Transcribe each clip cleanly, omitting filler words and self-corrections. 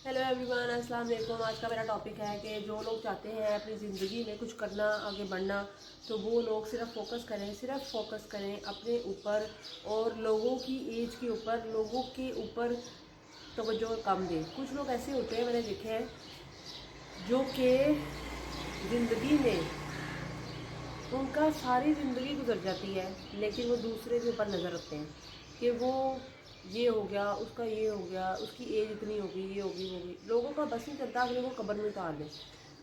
Hello everyone, अस्सलाम वालेकुम। आज का मेरा टॉपिक है कि जो लोग चाहते हैं अपनी ज़िंदगी में कुछ करना, आगे बढ़ना, तो वो लोग सिर्फ फोकस करें अपने ऊपर और लोगों की एज के ऊपर, लोगों के ऊपर तवज्जो कम दें। कुछ लोग ऐसे होते हैं, मैंने देखे हैं, जो कि ज़िंदगी में उनका सारी ज़िंदगी गुजर जाती है, लेकिन वो दूसरे के ऊपर नज़र रखते हैं कि वो ये हो गया, उसका ये हो गया, उसकी एज इतनी होगी, ये होगी, वो होगी। लोगों का बस नहीं चलता अगले को कब्र में उतार दें।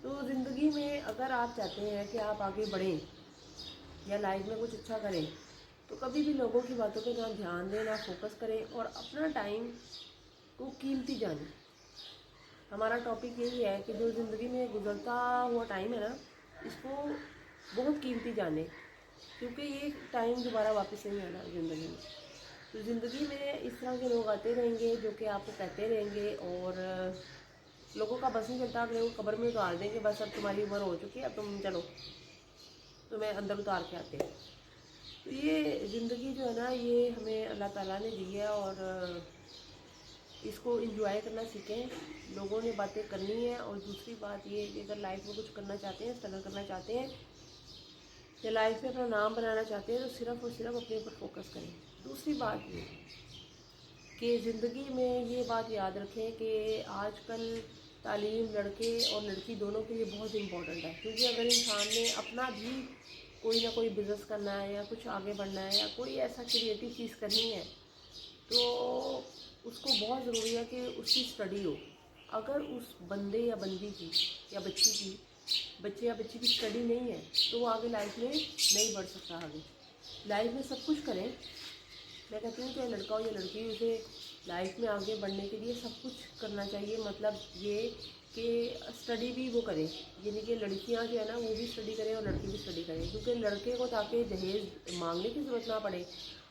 तो ज़िंदगी में अगर आप चाहते हैं कि आप आगे बढ़ें या लाइफ में कुछ अच्छा करें, तो कभी भी लोगों की बातों पे ना ध्यान दें, ना फोकस करें और अपना टाइम को कीमती जानें। हमारा टॉपिक यही है कि जो ज़िंदगी में गुजरता हुआ टाइम है ना, इसको बहुत कीमती जाने, क्योंकि ये टाइम दोबारा वापस नहीं आना ज़िंदगी में। तो ज़िंदगी में इस तरह के लोग आते रहेंगे जो कि आपको कहते रहेंगे और लोगों का बस नहीं चलता अगले को कब्र में उतार देंगे। बस अब तुम्हारी उम्र हो चुकी है, अब तुम चलो, तुम्हें अंदर उतार के आते हैं। तो ये ज़िंदगी जो है ना, ये हमें अल्लाह ताला ने दी है और इसको एंजॉय करना सीखें। लोगों ने बातें करनी है। और दूसरी बात ये कि अगर लाइफ में कुछ करना चाहते हैं, स्ट्रगल करना चाहते हैं या लाइफ में अपना नाम बनाना चाहते हैं, तो सिर्फ और सिर्फ अपने ऊपर फोकस करें। दूसरी बात ये कि ज़िंदगी में ये बात याद रखें कि आजकल तालीम लड़के और लड़की दोनों के लिए बहुत इम्पोर्टेंट है, क्योंकि अगर इंसान ने अपना भी कोई ना कोई बिज़नेस करना है या कुछ आगे बढ़ना है या कोई ऐसा क्रिएटिव चीज़ करनी है, तो उसको बहुत ज़रूरी है कि उसकी स्टडी हो। अगर उस बंदे या बंदी की या बच्चे या बच्ची की स्टडी नहीं है, तो वो आगे लाइफ में नहीं बढ़ सकता। आगे लाइफ में सब कुछ करें, मैं कहती हूँ चाहे लड़का हो या लड़की, उसे लाइफ में आगे बढ़ने के लिए सब कुछ करना चाहिए। मतलब ये कि स्टडी भी वो करें, यानी कि लड़कियाँ जो है ना वो भी स्टडी करें और लड़के भी स्टडी करें, क्योंकि लड़के को ताकि दहेज मांगने की ज़रूरत ना पड़े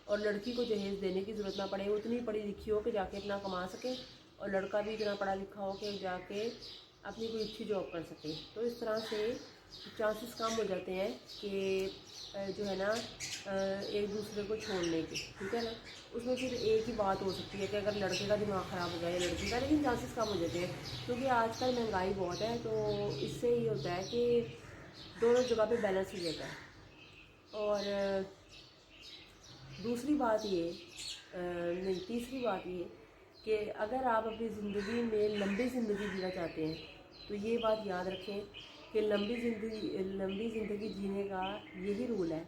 और लड़की को दहेज देने की ज़रूरत ना पड़े। वो इतनी पढ़ी लिखी हो कि जाके अपना कमा सके और लड़का भी इतना पढ़ा लिखा हो कि जाके अपनी कोई अच्छी जॉब कर सके। तो इस तरह से चांसेस कम हो जाते हैं कि जो है ना एक दूसरे को छोड़ने की, ठीक है ना। उसमें फिर एक ही बात हो सकती है कि अगर लड़के का दिमाग ख़राब हो गया या लड़की का, लेकिन चांसेस कम हो जाते हैं क्योंकि आजकल महंगाई बहुत है। तो इससे ये होता है कि दोनों जगह पे बैलेंस हो जाता है। और दूसरी बात ये नहीं, तीसरी बात ये कि अगर आप अपनी ज़िंदगी में लंबी ज़िंदगी जीना चाहते हैं, तो ये बात याद रखें कि लंबी ज़िंदगी जीने का यही रूल है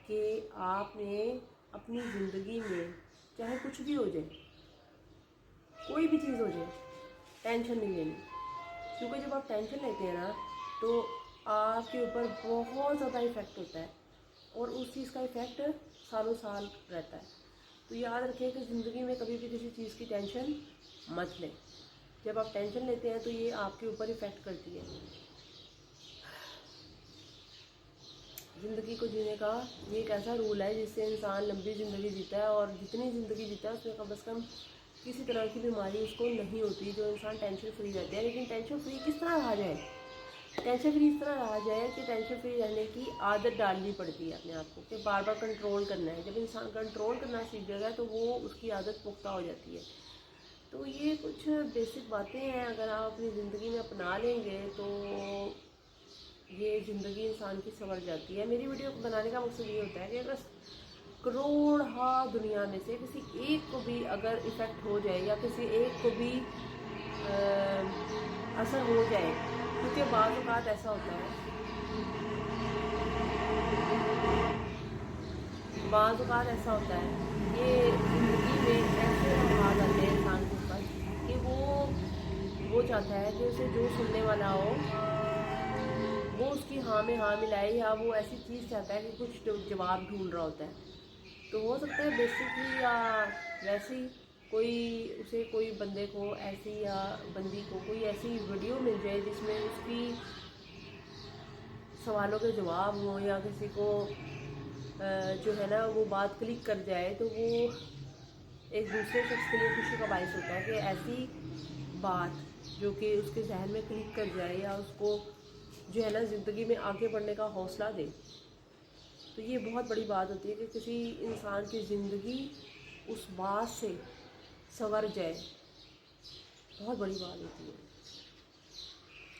कि आपने अपनी ज़िंदगी में चाहे कुछ भी हो जाए, कोई भी चीज़ हो जाए, टेंशन नहीं लेनी। क्योंकि जब आप टेंशन लेते हैं ना, तो आपके ऊपर बहुत ज़्यादा इफ़ेक्ट होता है और उस चीज़ का इफ़ेक्ट सालों साल रहता है। तो याद रखें कि ज़िंदगी में कभी भी किसी चीज़ की टेंशन मत लें। जब आप टेंशन लेते हैं तो ये आपके ऊपर इफ़ेक्ट करती है। ज़िंदगी को जीने का ये एक ऐसा रूल है जिससे इंसान लंबी ज़िंदगी जीता है और जितनी ज़िंदगी जीता है उसमें कम से कम किसी तरह की बीमारी उसको नहीं होती, जो इंसान टेंशन फ्री रहते हैं। लेकिन टेंशन फ्री किस तरह रहा जाए? टेंशन फ्री इस तरह रहा जाए कि टेंशन फ्री रहने की आदत डालनी पड़ती है अपने आप को, कि बार बार कंट्रोल करना है। जब इंसान कंट्रोल करना सीख जाएगा तो वो उसकी आदत पुख्ता हो जाती है। तो ये कुछ बेसिक बातें हैं, अगर आप अपनी ज़िंदगी में अपना लेंगे तो ये ज़िंदगी इंसान की संवर जाती है। मेरी वीडियो बनाने का मकसद ये होता है कि अगर करोड़ दुनिया में से किसी एक को भी अगर इफ़ेक्ट हो जाए या किसी एक को भी असर हो जाए, क्योंकि बाज़ औक़ात ऐसा होता है, बाज़ औक़ात ऐसा होता है कि ज़िंदगी में ऐसे हालात आते हैं इंसान के ऊपर कि वो चाहता है कि उसे जो सुनने वाला हो वो उसकी हाँ में हाँ मिलाए, या वो ऐसी चीज़ चाहता है कि कुछ जवाब ढूंढ रहा होता है। तो हो सकता है बेसिकली या वैसे ही कोई बंदे को ऐसी या बंदी को कोई ऐसी वीडियो मिल जाए जिसमें उसकी सवालों के जवाब हों, या किसी को जो है ना वो बात क्लिक कर जाए, तो वो एक दूसरे शख्स के लिए खुशी का बायस होता है कि ऐसी बात जो कि उसके जहन में क्लिक कर जाए या उसको जो है ना ज़िंदगी में आगे बढ़ने का हौसला दे। तो ये बहुत बड़ी बात होती है कि किसी इंसान की ज़िंदगी उस बात से संवर जाए। بہت بڑی بات ہوتی ہے،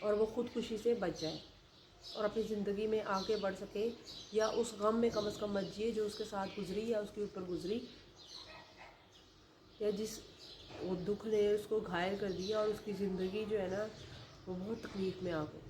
اور وہ خودکشی سے بچ جائے اور اپنی زندگی میں آگے بڑھ سکے، یا اس غم میں کم از کم مت جیے جو اس کے ساتھ گزری یا اس کے اوپر گزری، یا جس وہ دکھ نے اس کو گھائل کر دیا اور اس کی زندگی جو ہے نا وہ بہت تکلیف میں آ گئی۔